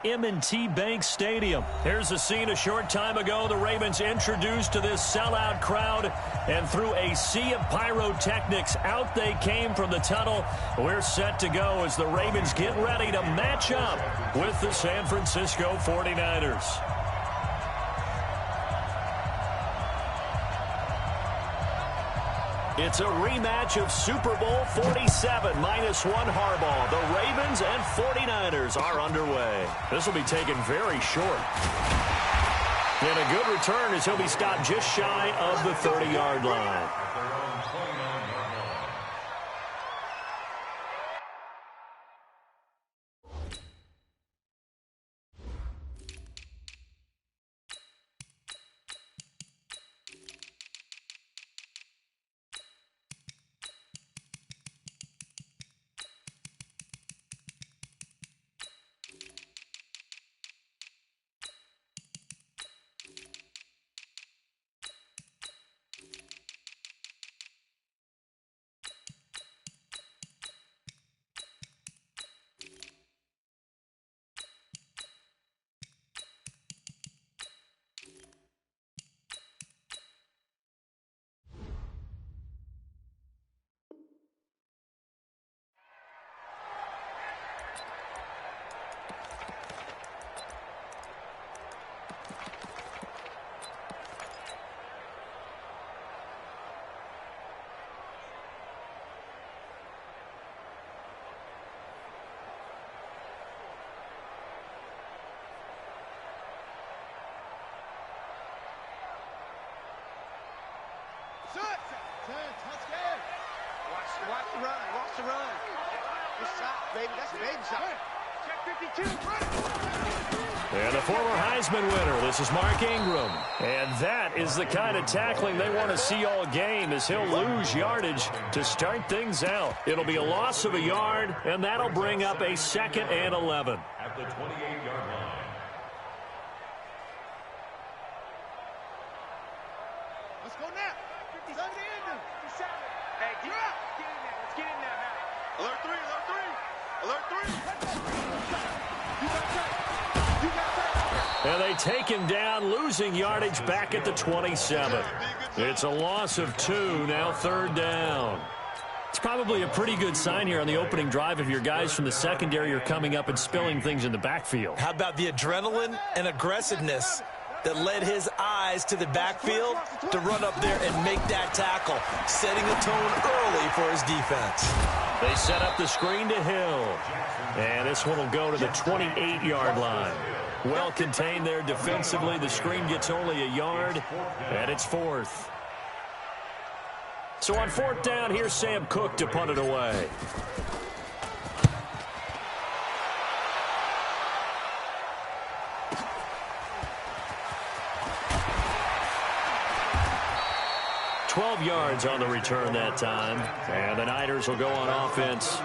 M&T Bank Stadium. Here's a scene a short time ago. The Ravens introduced to this sellout crowd, and through a sea of pyrotechnics, out they came from the tunnel. We're set to go as the Ravens get ready to match up with the San Francisco 49ers. It's a rematch of Super Bowl 47 -1 Harbaugh. The Ravens and 49ers are underway. This will be taken very short. And a good return as he'll be stopped just shy of the 30-yard line. Watch the run. Watch the run. Good shot, baby. That's a baby shot. Check 52. And the former Heisman winner, this is Mark Ingram. And that is the kind of tackling they want to see all game, as he'll lose yardage to start things out. It'll be a loss of a yard, and that'll bring up a 2nd and 11. At the 28-yard line. Let's go now. 57. Hey, get in there. Let's get in there now. Alert 3, alert 3. Alert 3. You got that. And they take him down, losing yardage back at the 27. It's a loss of 2, now 3rd down. It's probably a pretty good sign here on the opening drive if your guys from the secondary are coming up and spilling things in the backfield. How about the adrenaline and aggressiveness that led his eyes to the backfield to run up there and make that tackle, setting a tone early for his defense. They set up the screen to Hill. And this one will go to the 28-yard line. Well contained there defensively. The screen gets only a yard, and it's 4th. So on 4th down, here's Sam Cook to punt it away. Yards on the return that time, and the Niners will go on offense,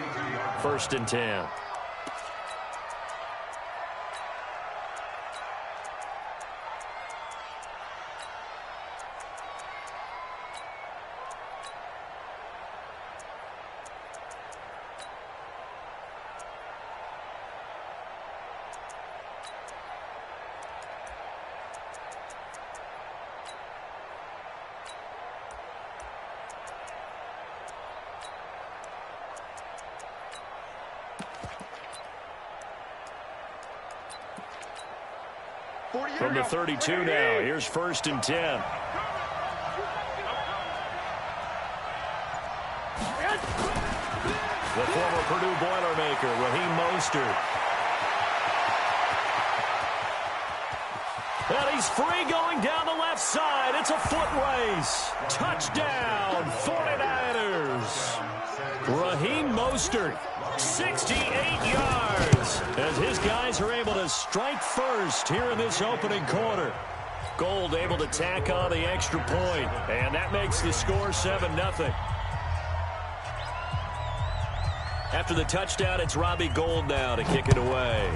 1st and 10. From the 32 now, here's 1st and 10. The former Purdue Boilermaker, Raheem Mostert. And he's free going down the left side. It's a foot race. Touchdown, 49ers. Raheem Mostert, 68 yards, as his guys are able to strike first here in this opening quarter. Gold able to tack on the extra point, and that makes the score 7-0. After the touchdown, it's Robbie Gould now to kick it away.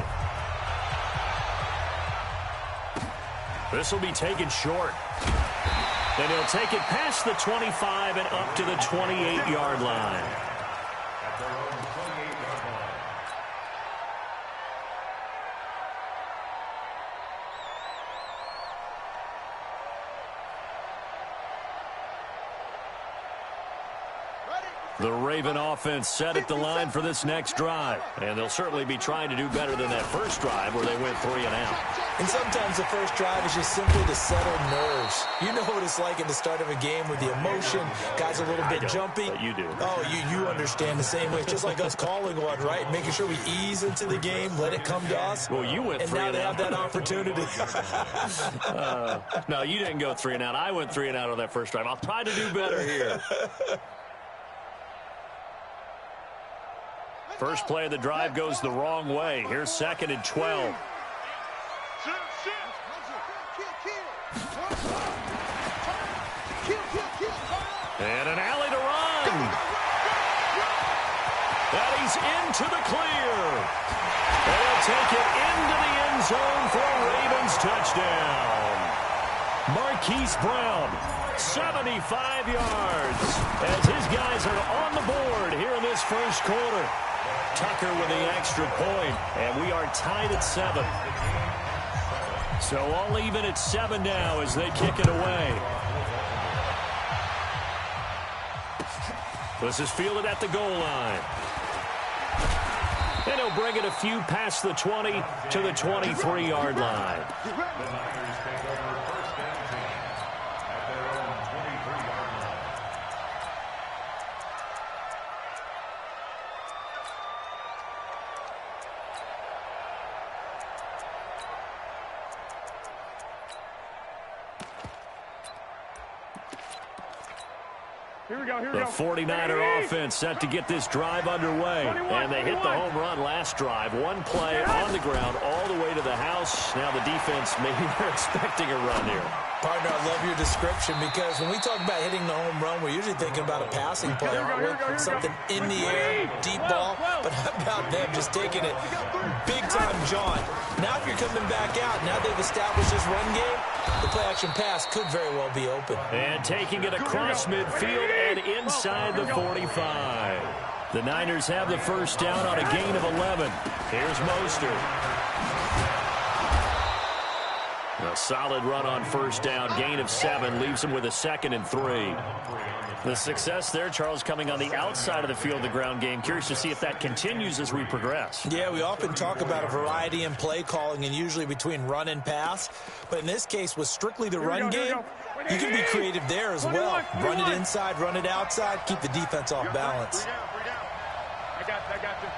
This will be taken short. And he'll take it past the 25 and up to the 28-yard line. The Raven offense set at the line for this next drive. And they'll certainly be trying to do better than that first drive where they went 3 and out. And sometimes the first drive is just simply to settle nerves. You know what it's like at the start of a game with the emotion. Guys a little bit jumpy. But you do. Oh, you understand the same way. It's just like us calling one, right? Making sure we ease into the game, let it come to us. Well, you went 3 and out. And now they have that opportunity. No, you didn't go 3 and out. I went 3 and out on that first drive. I'll try to do better here. First play of the drive goes the wrong way. Here's 2nd and 12. And an alley to run. And he's into the clear. And he'll take it into the end zone for a Ravens touchdown. Marquise Brown, 75 yards, as his guys are on the board here in this first quarter. Tucker with the extra point, and we are tied at 7. So all even at 7 now as they kick it away. This is fielded at the goal line. And he'll bring it a few past the 20 to the 23-yard line. The 49er offense set to get this drive underway. And they hit the home run last drive. One play on the ground all the way to the house. Now the defense, maybe they're expecting a run here. Partner, I love your description because when we talk about hitting the home run, we're usually thinking about a passing play, aren't we? Something in the air, deep ball. But how about them just taking it big-time jaunt? Now if you're coming back out, now they've established this run game, the play-action pass could very well be open. And taking it across midfield and inside the 45. The Niners have the first down on a gain of 11. Here's Mostert. A solid run on first down, gain of 7, leaves him with a 2nd and 3. The success there, Charles, coming on the outside of the field, the ground game. Curious to see if that continues as we progress. Yeah, we often talk about a variety in play calling and usually between run and pass. But in this case, with strictly the run game, you can be creative there as well. Run it inside, run it outside, keep the defense off balance. I got you.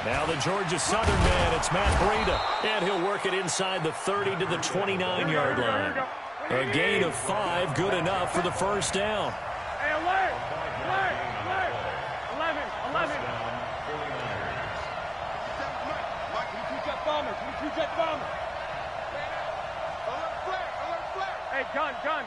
Now the Georgia Southern man, it's Matt Breida. And he'll work it inside the 30 to the 29-yard line. A gain of 5, good enough for the first down. Hey, alert! 11. Mike, can you jet bomber? Alert flag! Hey, gun!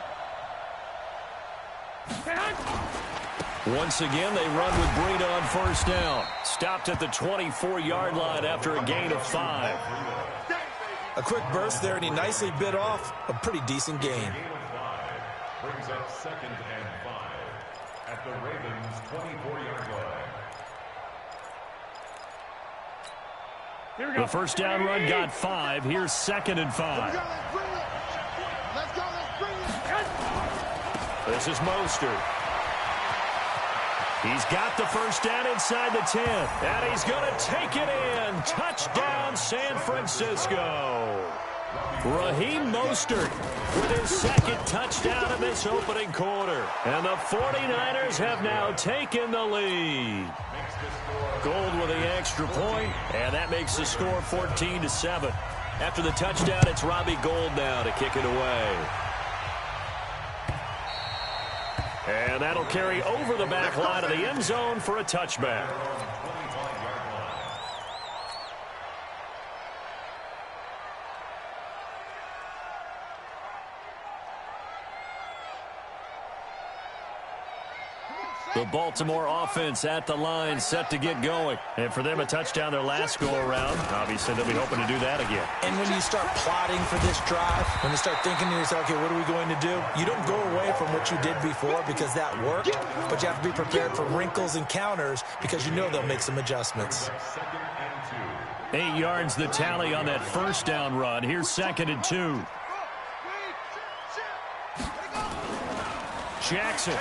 Once again, they run with Breida on first down. Stopped at the 24-yard line after a gain of 5. A quick burst there, and he nicely bit off a pretty decent gain. Brings up 2nd and 5 at the Ravens' 24-yard line. The first down run got 5. Here's 2nd and 5. Let's go. This is Mostert. He's got the first down inside the 10. And he's going to take it in. Touchdown, San Francisco. Raheem Mostert with his 2nd touchdown in this opening quarter. And the 49ers have now taken the lead. Gold with the extra point, and that makes the score 14-7. After the touchdown, it's Robbie Gould now to kick it away. And that'll carry over the back line of the end zone for a touchback. The Baltimore offense at the line, set to get going. And for them, a touchdown their last go-around. Obviously, they'll be hoping to do that again. And when you start plotting for this drive, when you start thinking to yourself, okay, what are we going to do? You don't go away from what you did before because that worked, but you have to be prepared for wrinkles and counters because you know they'll make some adjustments. 8 yards the tally on that first down run. Here's 2nd and 2. Jackson.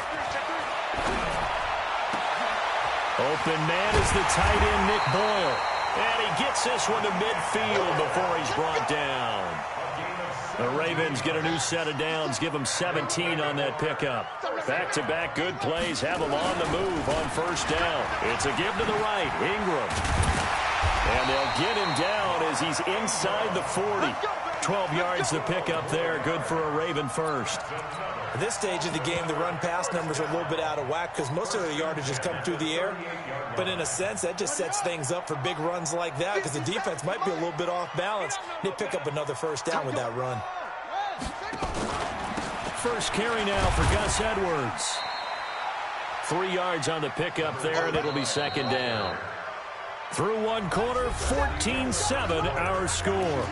Open man is the tight end, Nick Boyle. And he gets this one to midfield before he's brought down. The Ravens get a new set of downs, give them 17 on that pickup. Back-to-back good plays have them on the move on first down. It's a give to the right, Ingram. And they'll get him down as he's inside the 40. 12 yards to pick up there, good for a Raven first. At this stage of the game, the run-pass numbers are a little bit out of whack because most of the yardage has come through the air. But in a sense, that just sets things up for big runs like that because the defense might be a little bit off balance. They pick up another first down with that run. First carry now for Gus Edwards. 3 yards on the pickup there, and it'll be second down. Through one quarter, 14-7 our score.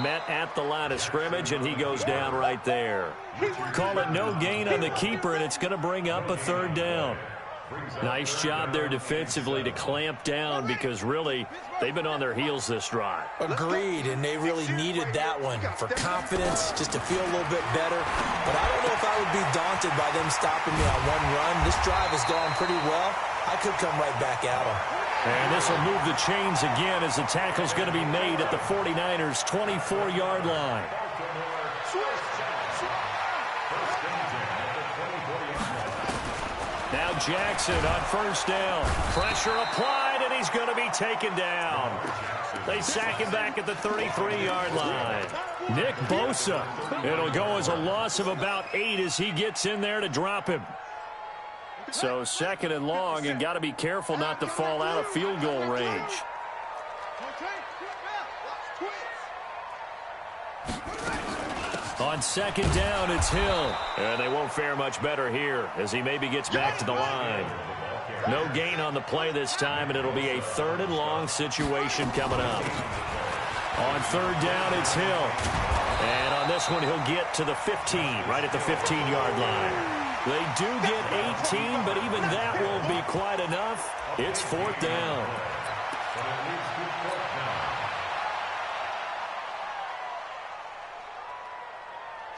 Met at the line of scrimmage, and he goes down right there. Call it no gain on the keeper, and it's going to bring up a third down. Nice job there defensively to clamp down because really they've been on their heels this drive. Agreed, and they really needed that one for confidence, just to feel a little bit better. But I don't know if I would be daunted by them stopping me on one run. This drive has gone pretty well. I could come right back at them. And this will move the chains again as the tackle's going to be made at the 49ers' 24-yard line. Now Jackson on first down. Pressure applied, and he's going to be taken down. They sack him back at the 33-yard line. Nick Bosa. It'll go as a loss of about 8 as he gets in there to drop him. So second and long, and got to be careful not to fall out of field goal range. On second down, it's Hill. And they won't fare much better here as he maybe gets back to the line. No gain on the play this time, and it'll be a third and long situation coming up. On third down, it's Hill. And on this one, he'll get to the 15, right at the 15-yard line. They do get 18, but even that won't be quite enough. It's fourth down.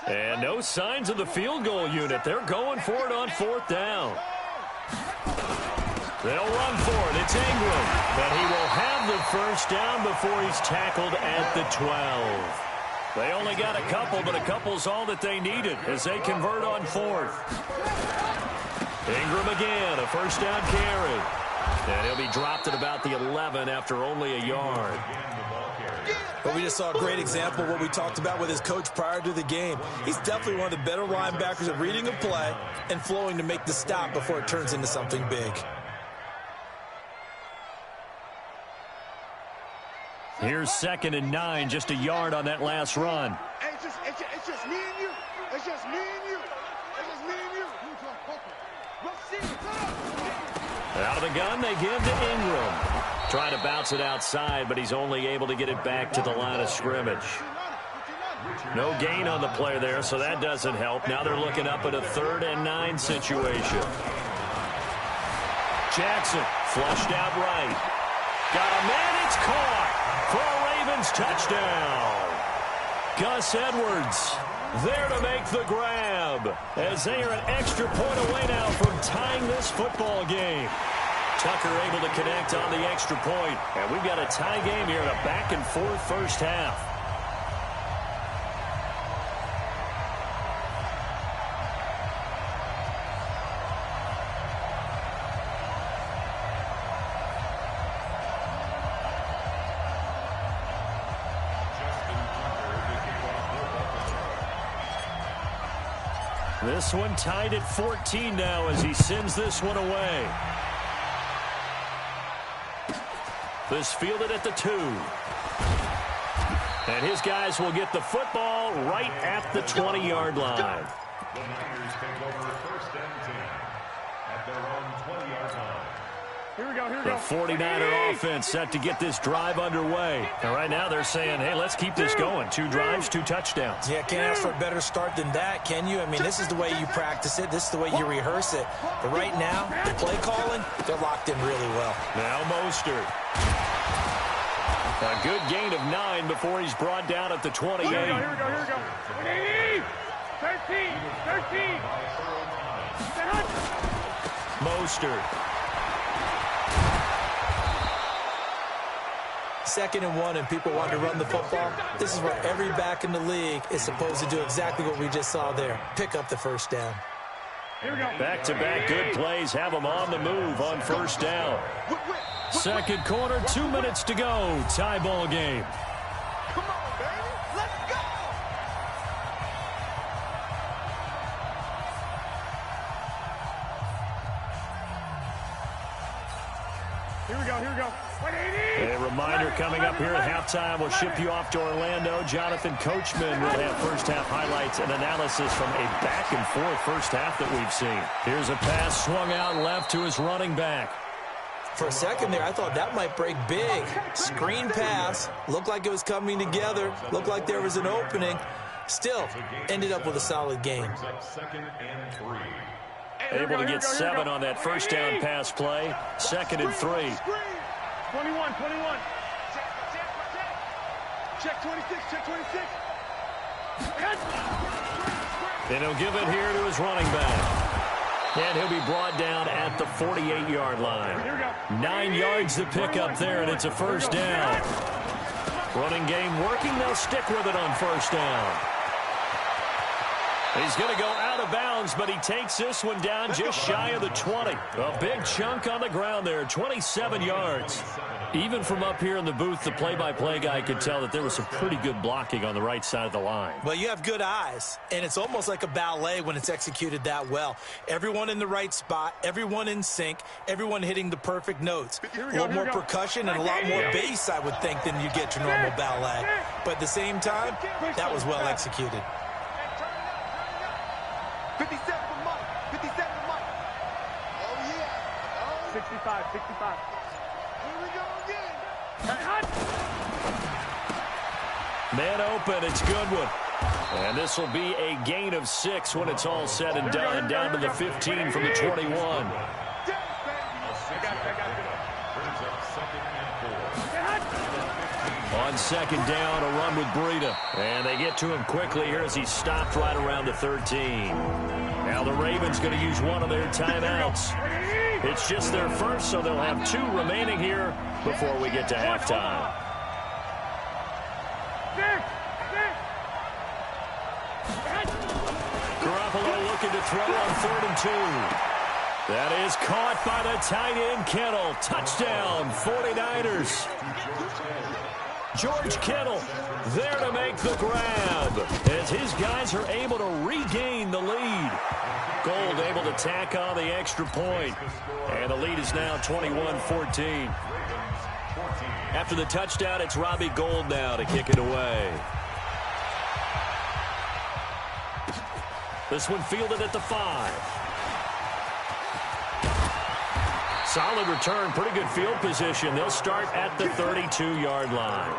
And no signs of the field goal unit. They're going for it on fourth down. They'll run for it. It's Ingram. But he will have the first down before he's tackled at the 12. They only got a couple, but a couple's all that they needed as they convert on fourth. Ingram again, a first down carry. And he'll be dropped at about the 11 after only a yard. But we just saw a great example of what we talked about with his coach prior to the game. He's definitely one of the better linebackers at reading a play and flowing to make the stop before it turns into something big. Here's second and 9, just a yard on that last run. Hey, it's just me and you. It's just me and you. It's just me and you. Out of the gun, they give to Ingram. Trying to bounce it outside, but he's only able to get it back to the line of scrimmage. No gain on the play there, so that doesn't help. Now they're looking up at a 3rd and 9 situation. Jackson flushed out right. Got a man, it's caught for a Ravens touchdown. Gus Edwards there to make the grab as they are an extra point away now from tying this football game. Tucker able to connect on the extra point, and we've got a tie game here in a back-and-forth first half. This one tied at 14 now as he sends this one away. This fielded at the 2. And his guys will get the football right at the 20-yard line. The Niners take over 1st and 10. at their own 20-yard line. Here we go, here we The go. 49er offense set to get this drive underway. And right now they're saying, hey, let's keep this going. 2 drives, 2 touchdowns. Yeah, can't ask for a better start than that, can you? I mean, this is the way you practice it. This is the way you rehearse it. But right now, the play calling, they're locked in really well. Now Mostert. A good gain of 9 before he's brought down at the 28. Here we go, here we go, here we go. 13, 13. Mostert. 2nd and 1, and people want to run the football. This is where every back in the league is supposed to do exactly what we just saw there. Pick up the first down. Back-to-back good plays have them on the move on first down. Second quarter, 2 minutes to go. Tie ball game. Come on, baby. Let's go. Here we go, here we go. 180. A reminder coming up here at halftime. We'll ship you off to Orlando. Jonathan Coachman will have first-half highlights and analysis from a back-and-forth first half that we've seen. Here's a pass swung out left to his running back. For a second there, I thought that might break big. Screen pass. Looked like it was coming together. Looked like there was an opening. Still, ended up with a solid game. Second and 3. Able to get 7 on that first down pass play. 2nd and 3. 21, 21. Check 26, check 26. And he'll give it here to his running back. And he'll be brought down at the 48-yard line. 9 yards to pick up there, and it's a first down. Running game working. They'll stick with it on first down. He's going to go out of bounds, but he takes this one down just shy of the 20. A big chunk on the ground there, 27 yards. Even from up here in the booth, the play-by-play guy could tell that there was some pretty good blocking on the right side of the line. Well, you have good eyes, and it's almost like a ballet when it's executed that well. Everyone in the right spot, everyone in sync, everyone hitting the perfect notes. A little more percussion and a lot more bass, I would think, than you get your normal ballet. But at the same time, that was well executed. 57 for Mike. 57 for Mike. Oh, yeah. 65, 65. Here we go again. Man open, it's Goodwin. And this will be a gain of 6 when it's all said and done. Down to the 15 from the 21. On second down, a run with Breida. And they get to him quickly here as he's stopped right around the 13. Now the Ravens going to use one of their timeouts. It's just their first, so they'll have 2 remaining here before we get to halftime. Garoppolo looking to throw on 3rd and 2. That is caught by the tight end, Kittle. Touchdown, 49ers. George Kittle there to make the grab as his guys are able to regain the lead. Gold able to tack on the extra point. And the lead is now 21-14. After the touchdown, it's Robbie Gould now to kick it away. This one fielded at the 5. Solid return, pretty good field position. They'll start at the 32-yard line.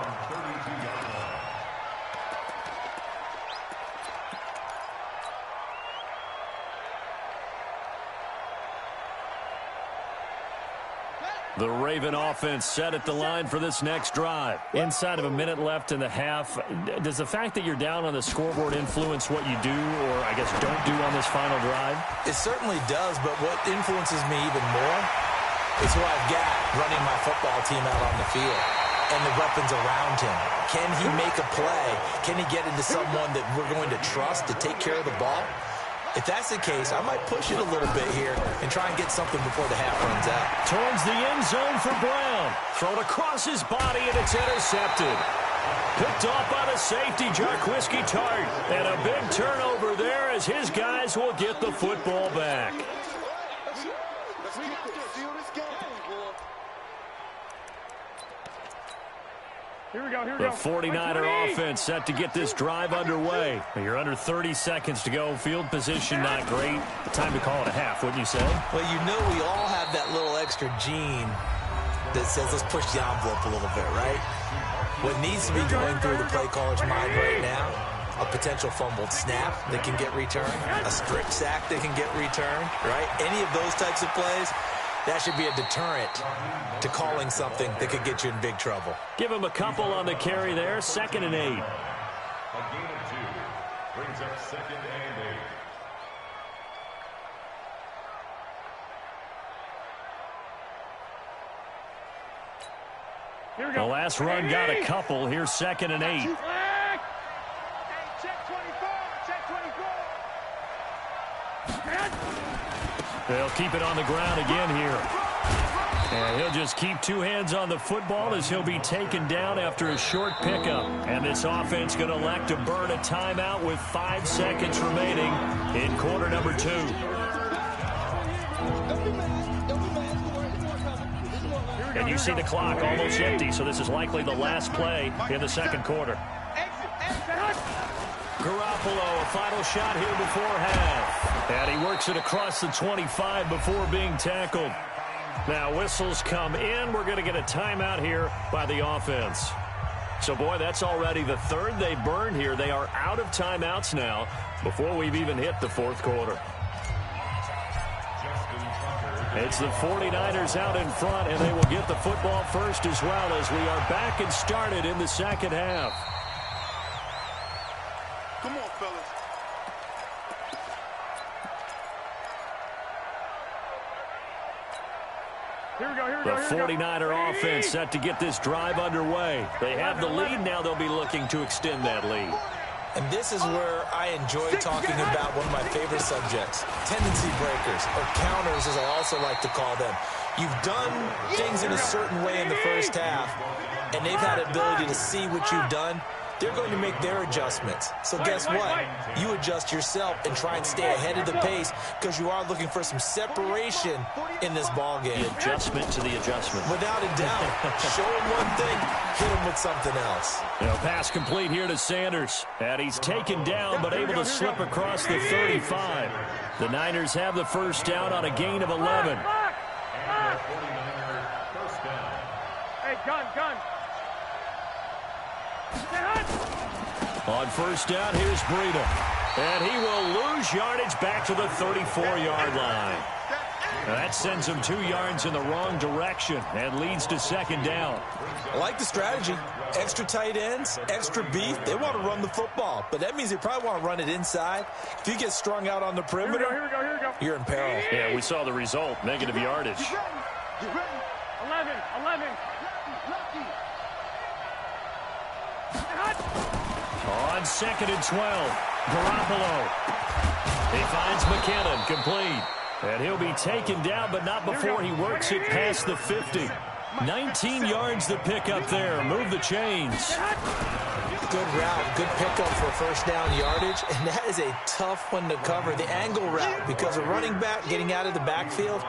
The Raven offense set at the line for this next drive. Inside of a minute left in the half, does the fact that you're down on the scoreboard influence what you do or, I guess, don't do on this final drive? It certainly does, but what influences me even more is who I've got running my football team out on the field and the weapons around him. Can he make a play? Can he get into someone that we're going to trust to take care of the ball? If that's the case, I might push it a little bit here and try and get something before the half runs out. Towards the end zone for Brown. Thrown across his body, and it's intercepted. Picked off by the safety, Jarquiski Tart. And a big turnover there as his guys will get the football back. The 49er offense set to get this drive underway. You're under 30 seconds to go. Field position not great. Time to call it a half, wouldn't you say? Well, you know we all have that little extra gene that says let's push the envelope a little bit, right? What needs to be going through the play caller's mind right now, a potential fumbled snap that can get returned, a strip sack that can get returned, right? Any of those types of plays, that should be a deterrent to calling something that could get you in big trouble. Give him a couple on the carry there. 2nd and 8. A gain of 2 brings up 2nd and 8. The last run got a couple. Here's 2nd and 8. Check 24. Check 24. They'll keep it on the ground again here. And he'll just keep 2 hands on the football as he'll be taken down after a short pickup. And this offense going to elect to burn a timeout with 5 seconds remaining in quarter number 2. And you see the clock almost empty, so this is likely the last play in the 2nd quarter. Garoppolo, a final shot here before half. And he works it across the 25 before being tackled. Now whistles come in. We're going to get a timeout here by the offense. So, boy, that's already the 3rd they burned here. They are out of timeouts now before we've even hit the 4th quarter. It's the 49ers out in front, and they will get the football first as well as we are back and started in the 2nd half. Come on, fellas. The 49er offense set to get this drive underway. They have the lead. Now they'll be looking to extend that lead. And this is where I enjoy talking about one of my favorite subjects, tendency breakers, or counters as I also like to call them. You've done things in a certain way in the first half, and they've had ability to see what you've done. They're going to make their adjustments. So guess what? You adjust yourself and try and stay ahead of the pace because you are looking for some separation in this ball game. The adjustment to the adjustment. Without a doubt. Show him one thing, hit him with something else. Pass complete here to Sanders. And he's taken down but able to slip across the 35. The Niners have the first down on a gain of 11. Hey, gun. On first down, here's Breida. And he will lose yardage back to the 34-yard line. Now that sends him 2 yards in the wrong direction and leads to 2nd down. I like the strategy. Extra tight ends, extra beef. They want to run the football, but that means they probably want to run it inside. If you get strung out on the perimeter, Here we go. you're in peril. Yeah, we saw the result, negative yardage. 11. On 2nd and 12, Garoppolo. He finds McKinnon, complete. And he'll be taken down, but not before he works it past the 50. 19 yards to pick up there. Move the chains. Good route, good pickup for first down yardage, and that is a tough one to cover. The angle route, because a running back getting out of the backfield,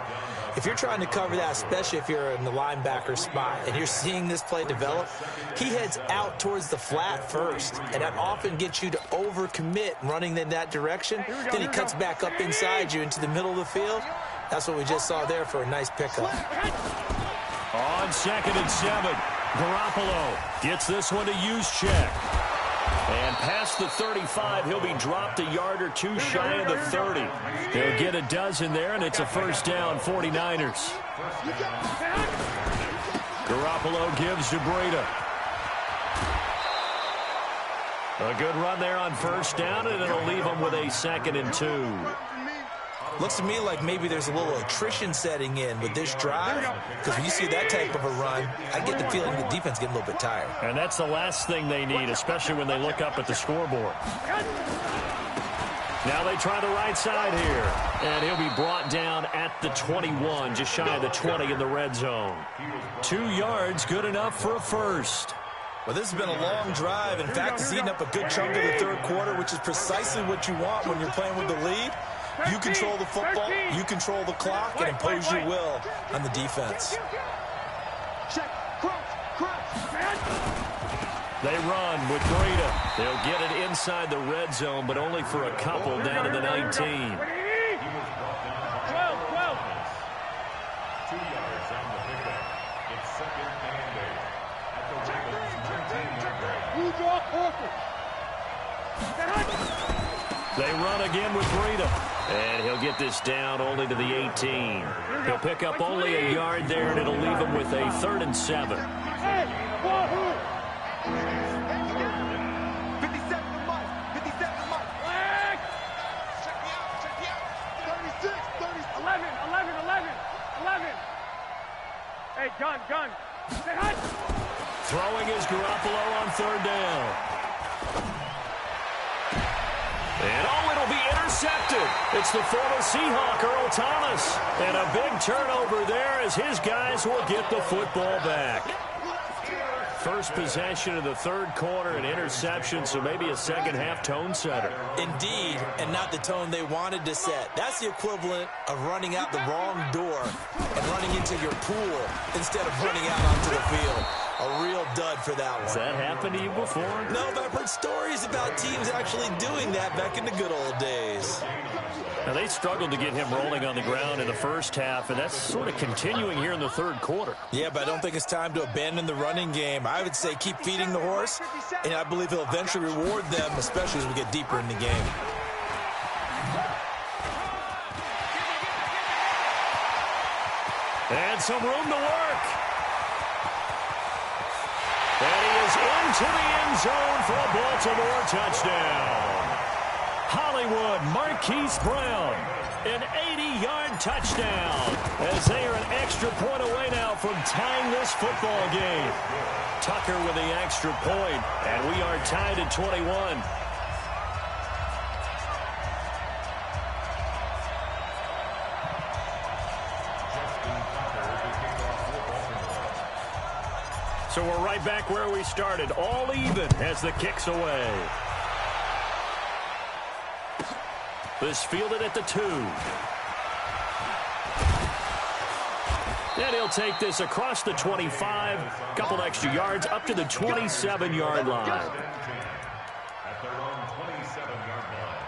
if you're trying to cover that, especially if you're in the linebacker spot and you're seeing this play develop, he heads out towards the flat first, and that often gets you to overcommit running in that direction. Then he cuts back up inside you into the middle of the field. That's what we just saw there for a nice pickup. On 2nd and 7, Garoppolo gets this one to use check. And past the 35, he'll be dropped a yard or 2 shy of the 30. He'll get a dozen there, and it's a first down, 49ers. Garoppolo gives to Breida. A good run there on first down, and it'll leave him with a 2nd and 2. Looks to me like maybe there's a little attrition setting in with this drive, because when you see that type of a run, I get the feeling the defense getting a little bit tired. And that's the last thing they need, especially when they look up at the scoreboard. Now they try the right side here, and he'll be brought down at the 21, just shy of the 20 in the red zone. 2 yards, good enough for a first. Well, this has been a long drive. In fact, it's eaten up a good chunk of the 3rd quarter, which is precisely what you want when you're playing with the lead. You control the football, you control the clock, and impose your will on the defense. They run with Breida. They'll get it inside the red zone, but only for a couple down to the 19. 12. 2 yards on the pickup. It's 2nd and 8 at the Ravens' 19-yard line. They run again with Breida. And he'll get this down only to the 18. He'll pick up only a yard there, and it'll leave him with a 3rd and 7. 11. Hey, gun. Throwing is Garoppolo on 3rd down. And it'll be intercepted. It's the former Seahawk, Earl Thomas. And a big turnover there as his guys will get the football back. First possession of the 3rd quarter, an interception, so maybe a second-half tone setter. Indeed, and not the tone they wanted to set. That's the equivalent of running out the wrong door and running into your pool instead of running out onto the field. A real dud for that one. Has that happened to you before? No, but I've heard stories about teams actually doing that back in the good old days. Now, they struggled to get him rolling on the ground in the first half, and that's sort of continuing here in the 3rd quarter. Yeah, but I don't think it's time to abandon the running game. I would say keep feeding the horse, and I believe he'll eventually reward them, especially as we get deeper in the game. And some room to work. And he is into the end zone for a Baltimore touchdown. Hollywood Marquise Brown, an 80-yard touchdown, as they are an extra point away now from tying this football game. Tucker with the extra point, and we are tied at 21. So we're right back where we started, all even as the kick's away. This fielded at the 2. And he'll take this across the 25, couple extra yards up to the 27-yard line. At their own 27-yard line.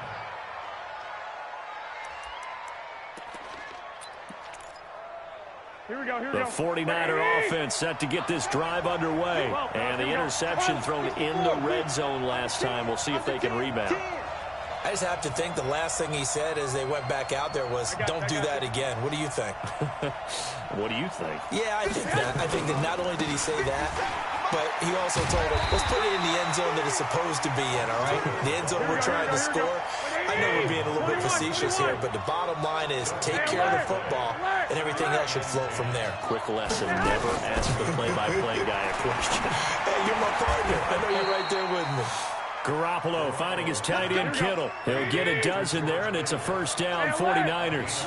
Here we go. The 49er offense set to get this drive underway. And the interception thrown in the red zone last time. We'll see if they can rebound. I just have to think the last thing he said as they went back out there was, don't do that again. What do you think? What do you think? Yeah, I think that. I think that not only did he say that, but he also told him, let's put it in the end zone that it's supposed to be in, all right? The end zone we're trying to score. I know we're being a little bit facetious here, but the bottom line is take care of the football, and everything else should flow from there. Quick lesson, never ask the play-by-play guy a question. Hey, you're my partner. I know you're right there with me. Garoppolo finding his tight end Kittle. He'll get a dozen there, and it's a first down, 49ers.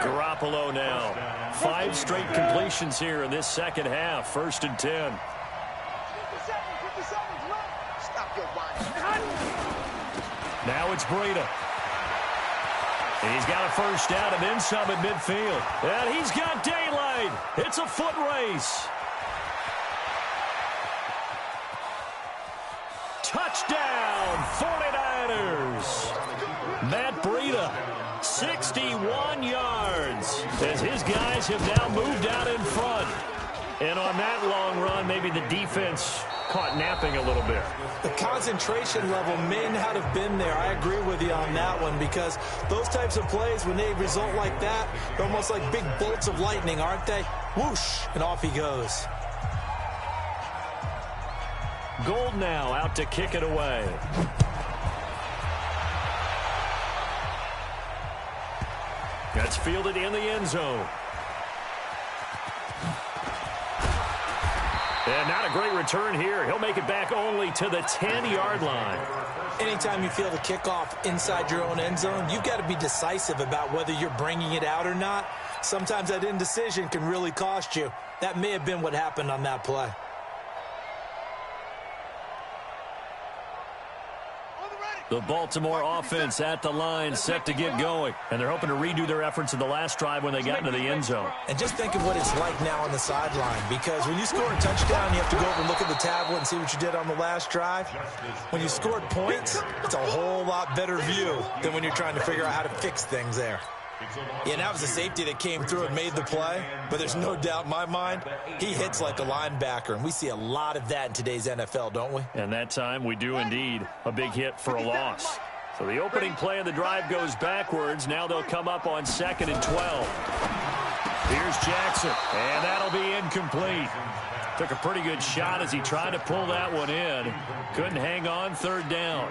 Garoppolo now. 5 straight completions here in this second half. 1st and 10. Now it's Breida. And he's got a first down and then some at midfield. And he's got daylight. It's a foot race. Touchdown, 49ers. Matt Breida, 61 yards, as his guys have now moved out in front. And on that long run, maybe the defense caught napping a little bit. The concentration level may not have been there. I agree with you on that one, because those types of plays, when they result like that, they're almost like big bolts of lightning, aren't they? Whoosh, and off he goes. Gold now out to kick it away. That's fielded in the end zone. And not a great return here. He'll make it back only to the 10-yard line. Anytime you feel the kickoff inside your own end zone, you've got to be decisive about whether you're bringing it out or not. Sometimes that indecision can really cost you. That may have been what happened on that play. The Baltimore offense at the line, set to get going. And they're hoping to redo their efforts in the last drive when they got into the end zone. And just think of what it's like now on the sideline, because when you score a touchdown, you have to go over and look at the tablet and see what you did on the last drive. When you scored points, it's a whole lot better view than when you're trying to figure out how to fix things there. Yeah, and that was a safety that came through and made the play, but there's no doubt in my mind, he hits like a linebacker, and we see a lot of that in today's NFL, don't we? And that time, we do indeed. A big hit for a loss. So the opening play of the drive goes backwards. Now they'll come up on 2nd and 12. Here's Jackson, and that'll be incomplete. Took a pretty good shot as he tried to pull that one in. Couldn't hang on, 3rd down.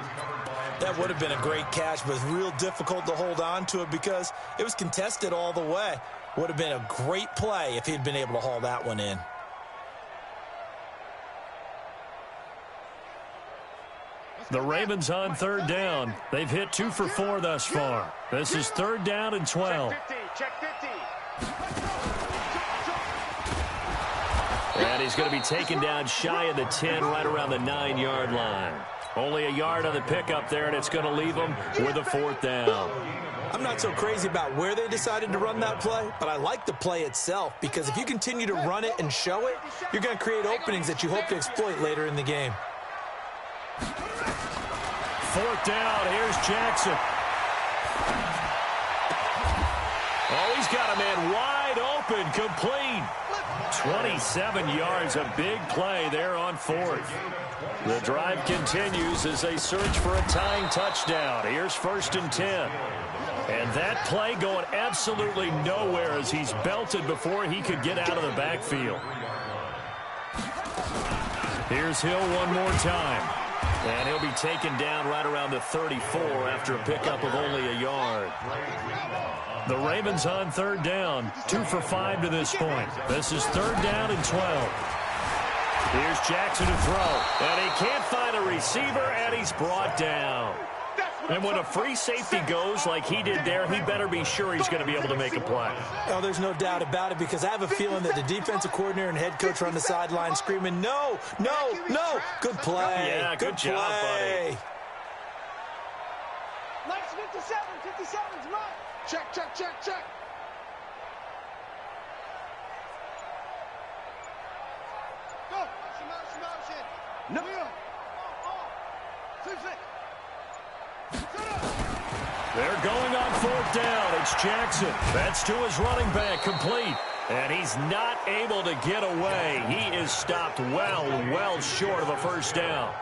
That would have been a great catch, but it's real difficult to hold on to it because it was contested all the way. Would have been a great play if he'd been able to haul that one in. The Ravens on 3rd down. They've hit 2 for 4 thus far. This is 3rd down and 12. Check 50. And he's going to be taken down shy of the 10, right around the 9-yard line. Only a yard on the pickup there, and it's going to leave him with a 4th down. I'm not so crazy about where they decided to run that play, but I like the play itself because if you continue to run it and show it, you're going to create openings that you hope to exploit later in the game. 4th down. Here's Jackson. Oh, he's got a man wide open, complete. 27 yards, a big play there on 4th. The drive continues as they search for a tying touchdown. Here's 1st and 10. And that play going absolutely nowhere as he's belted before he could get out of the backfield. Here's Hill one more time. And he'll be taken down right around the 34 after a pickup of only a yard. The Ravens on 3rd down, 2 for 5 to this point. This is 3rd down and 12. Here's Jackson to throw, and he can't find a receiver, and he's brought down. And when a free safety goes like he did there, he better be sure he's going to be able to make a play. Oh, there's no doubt about it, because I have a feeling that the defensive coordinator and head coach are on the sideline screaming, no, no, no. Good play. Yeah, good job, buddy. Nice 57's mine. Check. Go. Motion. No. They're going on 4th down. It's Jackson. That's to his running back, complete. And he's not able to get away. He is stopped well short of a 1st down.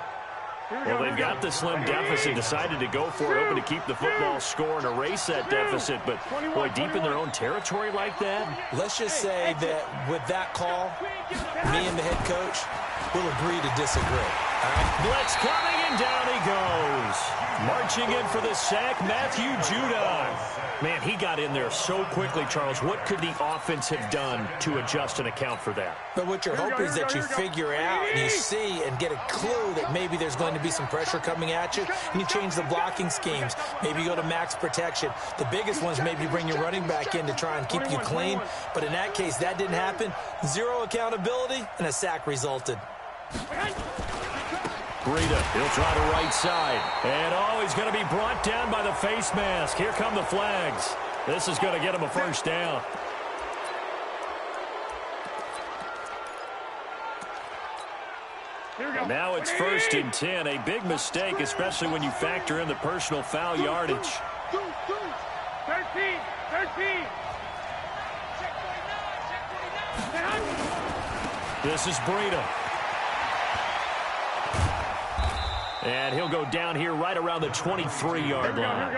Well, they've got the slim deficit, decided to go for it, hoping to keep the football score and erase that deficit. But, boy, deep in their own territory like that. Let's just say that with that call, me and the head coach will agree to disagree. All right? Blitz coming, and down he goes. Marching in for the sack, Matthew Judon. Man, he got in there so quickly, Charles. What could the offense have done to adjust and account for that? But what you're hoping is that you figure out and you see and get a clue that maybe there's going to be some pressure coming at you, and you change the blocking schemes. Maybe you go to max protection. The biggest ones maybe bring your running back in to try and keep you clean. But in that case, that didn't happen. 0 accountability, and a sack resulted. Breida, he'll try the right side. And, oh, he's going to be brought down by the face mask. Here come the flags. This is going to get him a 1st down. Now it's 1st and 10. A big mistake, especially when you factor in the personal foul yardage. 13. This is Breida. And he'll go down here right around the 23-yard line.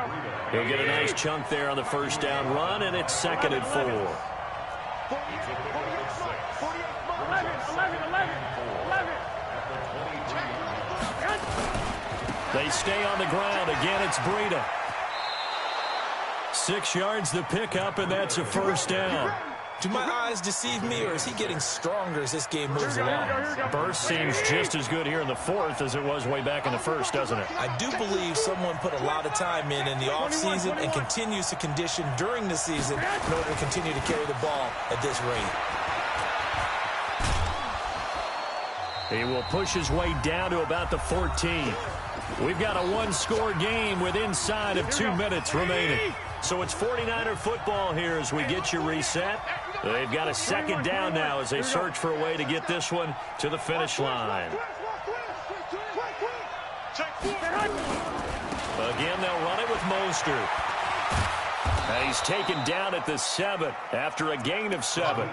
He'll get a nice chunk there on the 1st down run, and it's 2nd and 4. 11. They stay on the ground. Again, it's Breida. 6 yards the pickup, and that's a 1st down. Do my eyes deceive me, or is he getting stronger as this game moves along? Burst seems just as good here in the 4th as it was way back in the 1st, doesn't it? I do believe someone put a lot of time in the offseason and continues to condition during the season in order to continue to carry the ball at this rate. He will push his way down to about the 14. We've got a one-score game with inside of 2 minutes remaining. So it's 49er football here as we get you reset. They've got a second down now as they search for a way to get this one to the finish line. Again, they'll run it with Mostert. And he's taken down at the 7 after a gain of 7.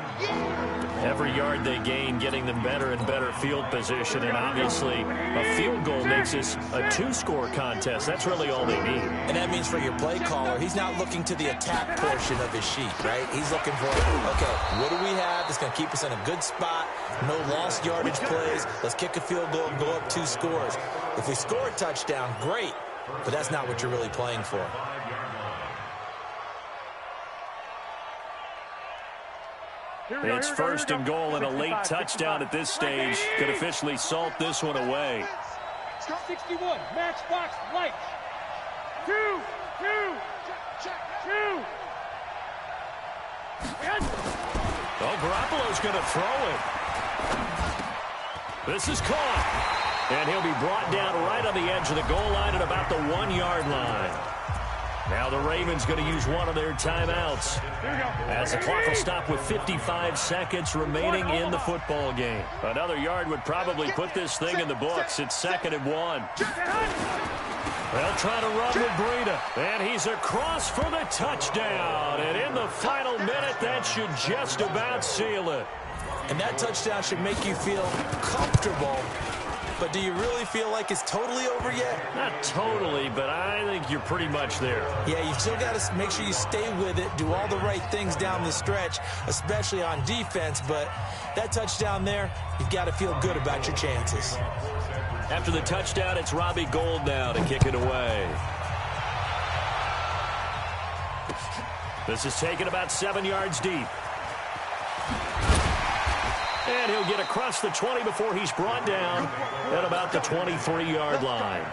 Every yard they gain, getting them better and better field position. And obviously, a field goal makes this a two-score contest. That's really all they need. And that means for your play caller, he's not looking to the attack portion of his sheet, right? He's looking for, okay, what do we have that's going to keep us in a good spot? No lost yardage plays. Let's kick a field goal and go up 2 scores. If we score a touchdown, great. But that's not what you're really playing for. It's first and goal, and a late touchdown at this stage could officially salt this one away. 61, matchbox, light. 2. Oh, Garoppolo's going to throw it. This is caught, and he'll be brought down right on the edge of the goal line at about the 1-yard line. Now the Ravens going to use one of their timeouts as the clock will stop with 55 seconds remaining in the football game. Another yard would probably put this thing in the books. It's 2nd and 1. They'll try to run with Breida, and he's across for the touchdown. And in the final minute, that should just about seal it. And that touchdown should make you feel comfortable. But do you really feel like it's totally over yet? Not totally, but I think you're pretty much there. Yeah, you still got to make sure you stay with it, do all the right things down the stretch, especially on defense. But that touchdown there, you've got to feel good about your chances. After the touchdown, it's Robbie Gould now to kick it away. This is taken about 7 yards deep. And he'll get across the 20 before he's brought down at about the 23-yard line.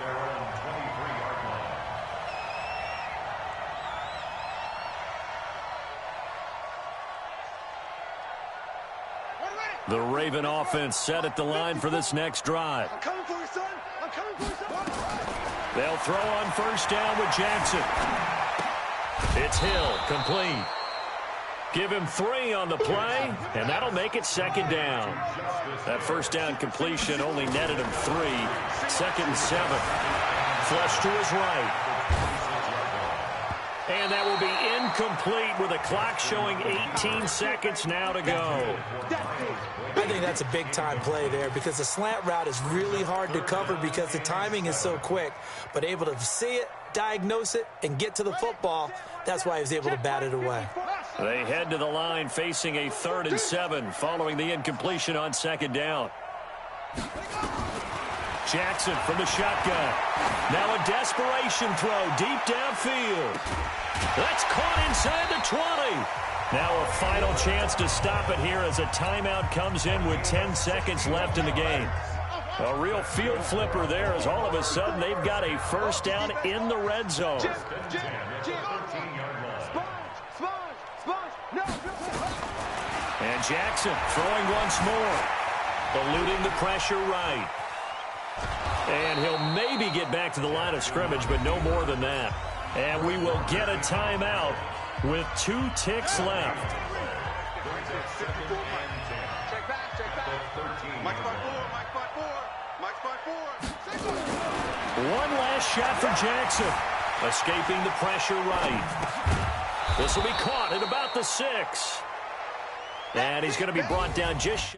The Raven offense set at the line for this next drive. I'm coming for you, son. I'm coming for you, son. They'll throw on first down with Jackson. It's Hill, complete. Give him 3 on the play, and that'll make it 2nd down. That first down completion only netted him 3. 2nd and 7. Flush to his right. And that will be incomplete with a clock showing 18 seconds now to go. I think that's a big-time play there because the slant route is really hard to cover because the timing is so quick. But able to see it, diagnose it, and get to the football, that's why he was able to bat it away. They head to the line facing a 3rd and 7 following the incompletion on 2nd down. Jackson from the shotgun. Now a desperation throw deep downfield. That's caught inside the 20. Now a final chance to stop it here as a timeout comes in with 10 seconds left in the game. A real field flipper there as all of a sudden they've got a first down in the red zone. And Jackson throwing once more. Eluding the pressure right. And he'll maybe get back to the line of scrimmage, but no more than that. And we will get a timeout with 2 ticks left. Check back. Mike spot 4. One last shot for Jackson. Escaping the pressure right. This will be caught at about the 6. And he's going to be brought down just